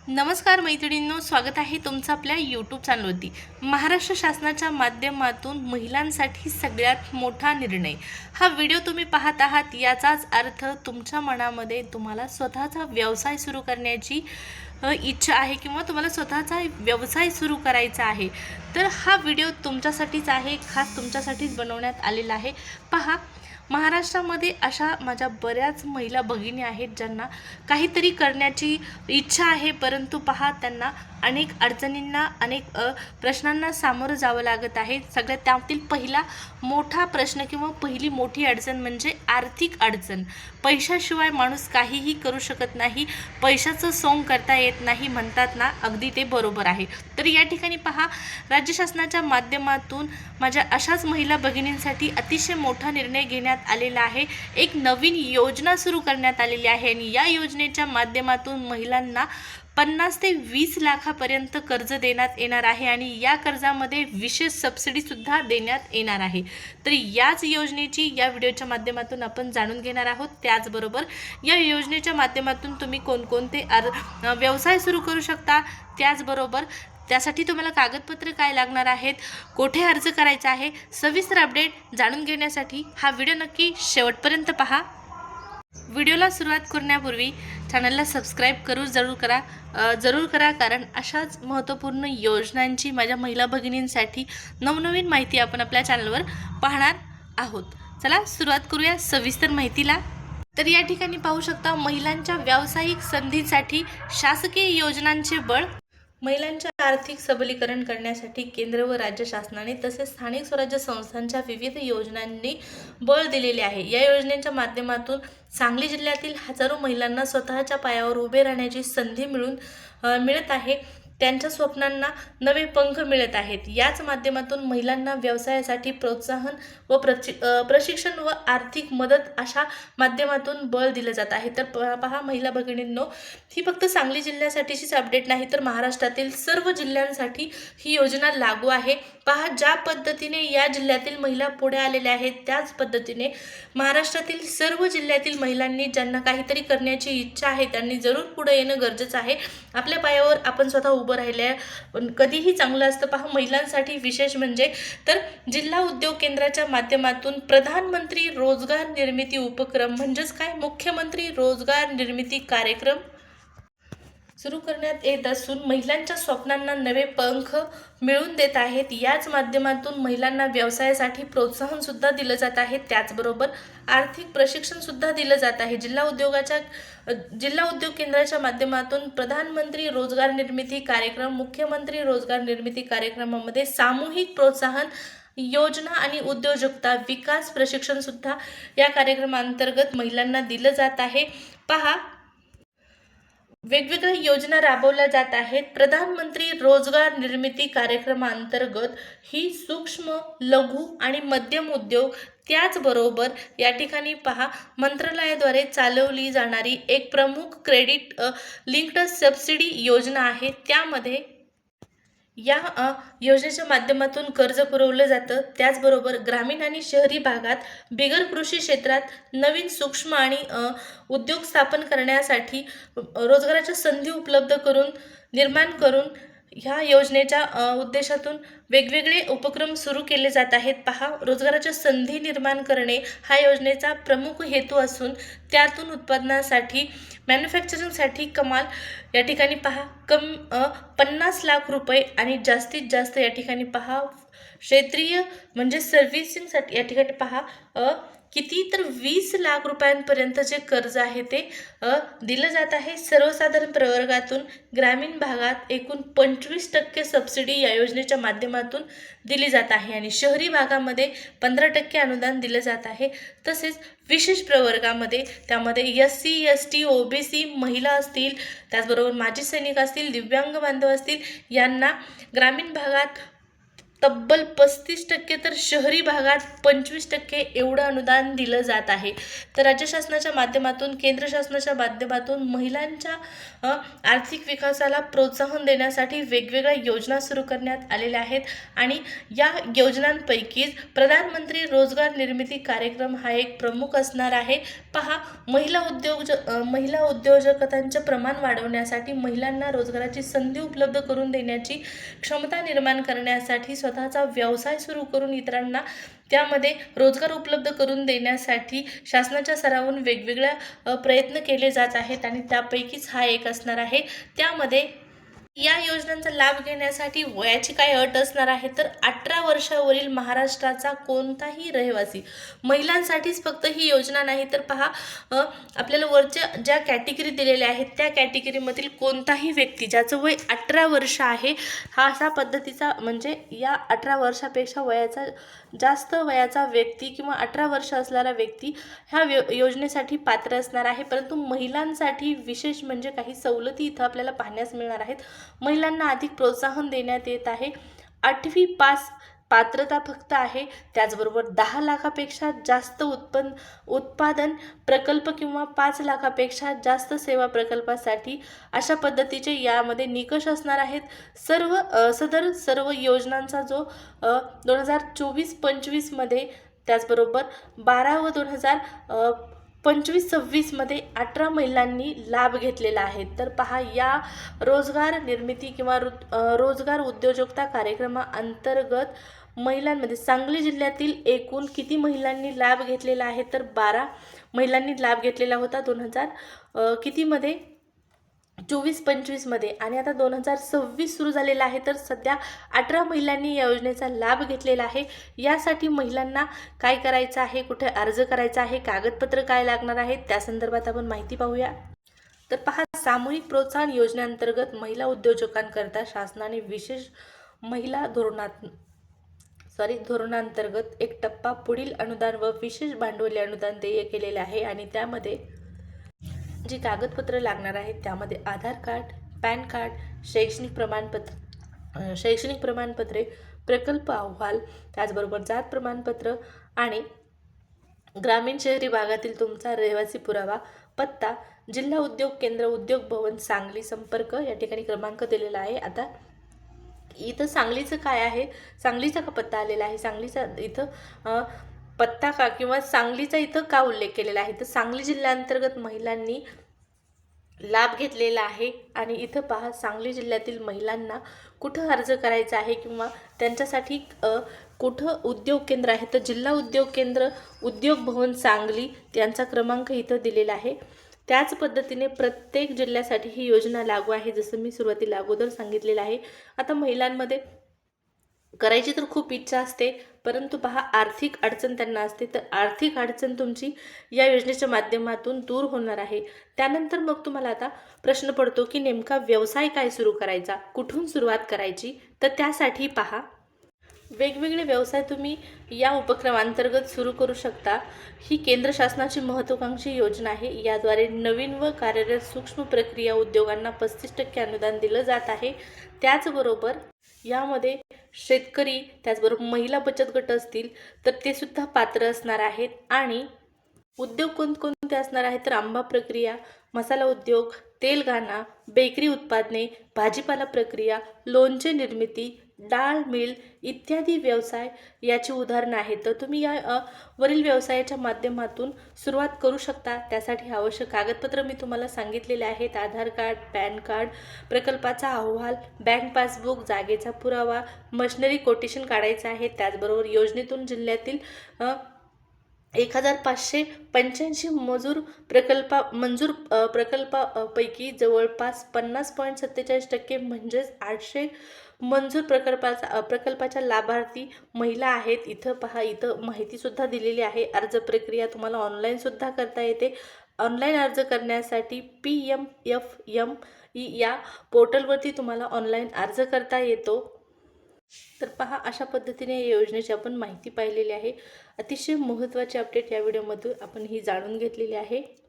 नमस्कार मैत्रिणींनो, स्वागत आहे तुमचं आपल्या यूट्यूब चॅनलवरती। महाराष्ट्र शासनाच्या माध्यमातून महिलांसाठी सगळ्यात मोठा निर्णय हा व्हिडिओ तुम्ही पाहत आहात। याचाच अर्थ तुमच्या मनामध्ये तुम्हाला स्वतःचा व्यवसाय सुरू करण्याची इच्छा आहे किंवा तुम्हाला स्वतःचा व्यवसाय सुरू करायचा आहे, तर हा व्हिडिओ तुमच्यासाठीच आहे, खास तुमच्यासाठीच बनवण्यात आलेला आहे। पहा, महाराष्ट्रामध्ये अशा माझ्या बऱ्याच महिला भगिनी आहेत ज्यांना काहीतरी करण्याची इच्छा आहे, परंतु पहा त्यांना अनेक अडचणींना अनेक प्रश्नांना सामोरं जावं लागत आहे। सगळ्यात त्यातील पहिला मोठा प्रश्न किंवा पहिली मोठी अडचण म्हणजे आर्थिक अडचण। पैशाशिवाय माणूस काहीही करू शकत नाही, पैशाचं सोंग करता येत नाही म्हणतात ना, अगदी ते बरोबर आहे। तर या ठिकाणी पहा, राज्य शासनाच्या माध्यमातून माझ्या अशाच महिला भगिनींसाठी अतिशय मोठा निर्णय घेण्यात आलेला आहे। एक नवीन योजना सुरू करण्यात आलेली आहे आणि या योजनेच्या माध्यमातून महिलांना 50 ते 20 लाखापर्यंत कर्ज देण्यात येणार आहे आणि या कर्जामध्ये विशेष सबसिडी सुद्धा देण्यात येणार आहे। तर याच योजनेची या व्हिडिओच्या माध्यमातून आपण जाणून घेणार आहोत। त्याचबरोबर या योजनेच्या माध्यमातून तुम्ही कोणकोणते व्यवसाय सुरू करू शकता, त्याचबरोबर त्यासाठी तुम्हाला कागदपत्र काय लागणार आहेत, कोठे अर्ज करायचा आहे, सविस्तर अपडेट जाणून घेण्यासाठी हा व्हिडिओ नक्की शेवटपर्यंत पहा। व्हिडिओला सुरुवात करण्यापूर्वी चॅनलला सबस्क्राईब जरूर करा, कारण अशाच महत्त्वपूर्ण योजनांची माझ्या महिला भगिनींसाठी नवनवीन माहिती आपण आपल्या चॅनलवर पाहणार आहोत। चला सुरुवात करूया सविस्तर माहितीला। तर या ठिकाणी पाहू शकता, महिलांच्या व्यावसायिक संधींसाठी शासकीय योजनांचे बळ। महिलांचे आर्थिक सबलीकरण करण्यासाठी केंद्र व राज्य शासनाने तसेच स्थानिक स्वराज्य संस्थांच्या विविध योजनांनी बळ दिलेले आहे। या योजनेच्या माध्यमातून सांगली जिल्ह्यातील हजारो महिलांना स्वतःच्या पायावर उभे राहण्याची संधी मिळत आहे। त्यांच्या स्वप्नांना नवे पंख मिळत आहेत। याच माध्यमातून महिलांना व्यवसायासाठी प्रोत्साहन व प्रशिक्षण व आर्थिक मदत अशा माध्यमातून बळ दिलं जात आहे। तर पहा महिला भगिनींनो, ही फक्त सांगली जिल्ह्यासाठीचीच अपडेट नाही, तर महाराष्ट्रातील सर्व जिल्ह्यांसाठी ही योजना लागू आहे। पहा, ज्या पद्धतीने या जिल्ह्यातील महिला पुढे आलेल्या आहेत, त्याच पद्धतीने महाराष्ट्रातील सर्व जिल्ह्यातील महिलांनी ज्यांना काहीतरी करण्याची इच्छा आहे त्यांनी जरूर पुढे येणं गरजेचं आहे। आपल्या पायावर आपण स्वतः उभं राहिल्या कधीही चांगलं असतं। पहा, महिलांसाठी विशेष म्हणजे तर जिल्हा उद्योग केंद्राच्या माध्यमातून प्रधानमंत्री रोजगार निर्मिती उपक्रम म्हणजेच काय, मुख्यमंत्री रोजगार निर्मिती कार्यक्रम सुरू करण्यात येत असून महिलांच्या स्वप्नांना नवे पंख मिळवून देत आहेत। याच माध्यमातून महिलांना व्यवसायासाठी प्रोत्साहन सुद्धा दिलं जात आहे, त्याचबरोबर आर्थिक प्रशिक्षण सुद्धा दिलं जात आहे। जिल्हा उद्योग केंद्राच्या माध्यमातून प्रधानमंत्री रोजगार निर्मिती कार्यक्रम, मुख्यमंत्री रोजगार निर्मिती कार्यक्रमामध्ये सामूहिक प्रोत्साहन योजना आणि उद्योजकता विकास प्रशिक्षण सुद्धा या कार्यक्रमांतर्गत महिलांना दिलं जात आहे। पहा, वेगवेगळ्या योजना राबवल्या जात आहेत। प्रधानमंत्री रोजगार निर्मिती कार्यक्रमांतर्गत ही सूक्ष्म, लघु आणि मध्यम उद्योग, त्याचबरोबर या ठिकाणी पहा, मंत्रालयाद्वारे चालवली जाणारी एक प्रमुख क्रेडिट लिंक्ड सबसिडी योजना आहे। त्यामध्ये या योजनेच्या माध्यमातून कर्ज पुरवलं जातं। त्याचबरोबर ग्रामीण आणि शहरी भागात बिगर कृषी क्षेत्रात नवीन सूक्ष्म आणि उद्योग स्थापन करण्यासाठी रोजगाराच्या संधी उपलब्ध निर्माण करून ह्या योजनेच्या उद्देशातून वेगवेगळे उपक्रम सुरू केले जात आहेत। पहा, रोजगाराच्या संधी निर्माण करणे हा योजनेचा प्रमुख हेतू असून त्यातून उत्पादनासाठी मॅन्युफॅक्चरिंगसाठी कमाल या ठिकाणी पहा 50 लाख रुपये आणि जास्तीत जास्त या ठिकाणी पहा क्षेत्रीय म्हणजे सर्व्हिसिंगसाठी या ठिकाणी पहा किती तर 20 लाख रुपयांपर्यंत जे कर्ज आहे ते दिलं जात आहे। सर्वसाधारण प्रवर्गातून ग्रामीण भागात एकूण 25% सबसिडी या योजनेच्या माध्यमातून दिली जात आहे आणि शहरी भागामध्ये 15% अनुदान दिलं जात आहे। तसेच विशेष प्रवर्गामध्ये त्यामध्ये SC, ST, OBC महिला असतील, त्याचबरोबर माजी सैनिक असतील, दिव्यांग बांधव असतील, यांना ग्रामीण भागात तब्बल 35% तर शहरी भागात 25% एवढं अनुदान दिलं जात आहे. तर राज्य शासनाच्या माध्यमातून, केंद्र शासनाच्या माध्यमातून महिलांच्या आर्थिक विकासाला प्रोत्साहन देण्यासाठी वेगवेगळ्या योजना सुरू करण्यात आलेल्या आहेत आणि या योजनांपैकीच प्रधानमंत्री रोजगार निर्मिती कार्यक्रम हा एक प्रमुख असणार आहे. पहा, महिला उद्योजकतांचे प्रमाण वाढवण्यासाठी, महिलांना रोजगाराची संधी उपलब्ध करून देण्याची क्षमता निर्माण करण्यासाठी, स्वतःचा व्यवसाय सुरू करून इतरांना त्यामध्ये रोजगार उपलब्ध करून देण्यासाठी शासनाच्या स्तरावरून वेगवेगळ्या प्रयत्न केले जात आहेत आणि त्यापैकीच हा एक असणार आहे. त्यामध्ये या योजनांचा लाभ घेण्यासाठी वयाची काय अट असणार आहे, तर 18 वर्षावरील महाराष्ट्राचा कोणताही रहिवासी, महिलांसाठीच फक्त ही योजना नाही, तर पहा आपल्याला वरच्या ज्या कॅटेगरी दिलेल्या आहेत त्या कॅटेगरीमधील कोणताही व्यक्ती ज्याचं वय 18 वर्ष आहे, हा असा पद्धतीचा म्हणजे या 18 वर्षापेक्षा जास्त वयाचा व्यक्ती किंवा 18 वर्ष असणारा व्यक्ती ह्या योजनेसाठी पात्र असणार आहे. परंतु महिलांसाठी विशेष म्हणजे काही सवलती इथं आपल्याला पाहण्यास मिळणार आहेत. महिलांना अधिक प्रोत्साहन देण्यात येत आहे. 8वी पास पात्रता फक्त आहे. त्याचबरोबर 10 लाखापेक्षा जास्त उत्पादन प्रकल्प किंवा 5 लाखापेक्षा जास्त सेवा प्रकल्पासाठी अशा पद्धतीचे यामध्ये निकष असणार आहेत. सर्व योजनांचा जो 2024-25 मध्ये, त्याचबरोबर 12 व 2025-26 मध्ये 18 महिलांनी लाभ घेतलेला आहे. तर पहा, या रोजगार निर्मिती किंवा रोजगार उद्योजकता कार्यक्रमाअंतर्गत महिलांमध्ये सांगली जिल्ह्यातील एकूण किती महिलांनी लाभ घेतलेला आहे, तर 12 महिलांनी लाभ घेतलेला होता 24-25 मध्ये, आणि आता 2026 सुरू झालेला आहे. तर सध्या 18 महिलांनी या योजनेचा लाभ घेतलेला आहे. यासाठी महिलांना काय करायचं आहे, कुठे अर्ज करायचा आहे, कागदपत्र काय लागणार आहेत, त्या संदर्भात आपण माहिती पाहूया. तर पहा, सामूहिक प्रोत्साहन योजनेअंतर्गत महिला उद्योजकांकरता शासनाने विशेष महिला धोरणांतर्गत एक टप्पा पुढील अनुदान व विशेष भांडवली अनुदान देय केलेले आहे. आणि त्यामध्ये जी कागदपत्र लागणार आहेत त्यामध्ये आधार कार्ड, पॅन कार्ड, शैक्षणिक प्रमाणपत्रे, प्रकल्प अहवाल, त्याचबरोबर जात प्रमाणपत्र आणि ग्रामीण शहरी भागातील तुमचा रहिवासी पुरावा, पत्ता, जिल्हा उद्योग केंद्र, उद्योग भवन, सांगली, संपर्क या ठिकाणी क्रमांक दिलेला आहे. आता इथं सांगलीचं काय आहे, सांगलीचा का पत्ता आलेला आहे, सांगलीचा इथं पत्ता का किंवा सांगलीचा इथं का उल्लेख केलेला आहे, तर सांगली जिल्ह्याअंतर्गत महिलांनी लाभ घेतलेला आहे. आणि इथं पहा, सांगली जिल्ह्यातील महिलांना कुठं अर्ज करायचा आहे किंवा त्यांच्यासाठी कुठं उद्योग केंद्र आहे, तर जिल्हा उद्योग केंद्र, उद्योग भवन सांगली यांचा क्रमांक इथं दिलेला आहे. त्याच पद्धतीने प्रत्येक जिल्ह्यासाठी ही योजना लागू आहे, जसं मी सुरुवातीला अगोदर सांगितलेलं आहे. आता महिलांमध्ये करायची तर खूप इच्छा असते, परंतु पहा, आर्थिक अडचण त्यांना असते. तर आर्थिक अडचण तुमची या योजनेच्या माध्यमातून दूर होणार आहे. त्यानंतर मग तुम्हाला आता प्रश्न पडतो की नेमका व्यवसाय काय सुरू करायचा, कुठून सुरुवात करायची, तर त्यासाठी पहा, वेगवेगळे व्यवसाय तुम्ही या उपक्रमांतर्गत सुरू करू शकता. ही केंद्र शासनाची महत्त्वाकांक्षी योजना आहे. याद्वारे नवीन व कार्यरत सूक्ष्म प्रक्रिया उद्योगांना 35% अनुदान दिलं जात आहे. त्याचबरोबर यामध्ये शेतकरी, त्याचबरोबर महिला बचत गट असतील तर ते सुद्धा पात्र असणार आहेत. आणि उद्योग कोणकोणते असणार आहेत, तर आंबा प्रक्रिया, मसाला उद्योग, तेलघाना, बेकरी उत्पादने, भाजीपाला प्रक्रिया, लोणचे निर्मिती, डाळ मिल इत्यादी व्यवसाय याची उदाहरणं आहेत. तर तुम्ही या वरील व्यवसायाच्या माध्यमातून सुरुवात करू शकता. त्यासाठी आवश्यक कागदपत्र मी तुम्हाला सांगितलेले आहेत. आधार कार्ड, पॅन कार्ड, प्रकल्पाचा अहवाल, बँक पासबुक, जागेचा पुरावा, मशिनरी कोटेशन काढायचं आहे. त्याचबरोबर योजनेतून जिल्ह्यातील 1585 मंजूर प्रकल्पापैकी जवळपास 50.47% म्हणजेच 800 मंजूर प्रकल्पाच्या लाभार्थी महिला आहेत. इथं पहा, इथं माहितीसुद्धा दिलेली आहे. अर्ज प्रक्रिया तुम्हाला ऑनलाईनसुद्धा करता येते. ऑनलाईन अर्ज करण्यासाठी PMFME या पोर्टलवरती तुम्हाला ऑनलाईन अर्ज करता येतो. तर पहा, अशा पद्धतीने या योजनेची आपण माहिती पाहिलेली आहे. अतिशय महत्त्वाची अपडेट या व्हिडिओमधून आपण ही जाणून घेतलेली आहे.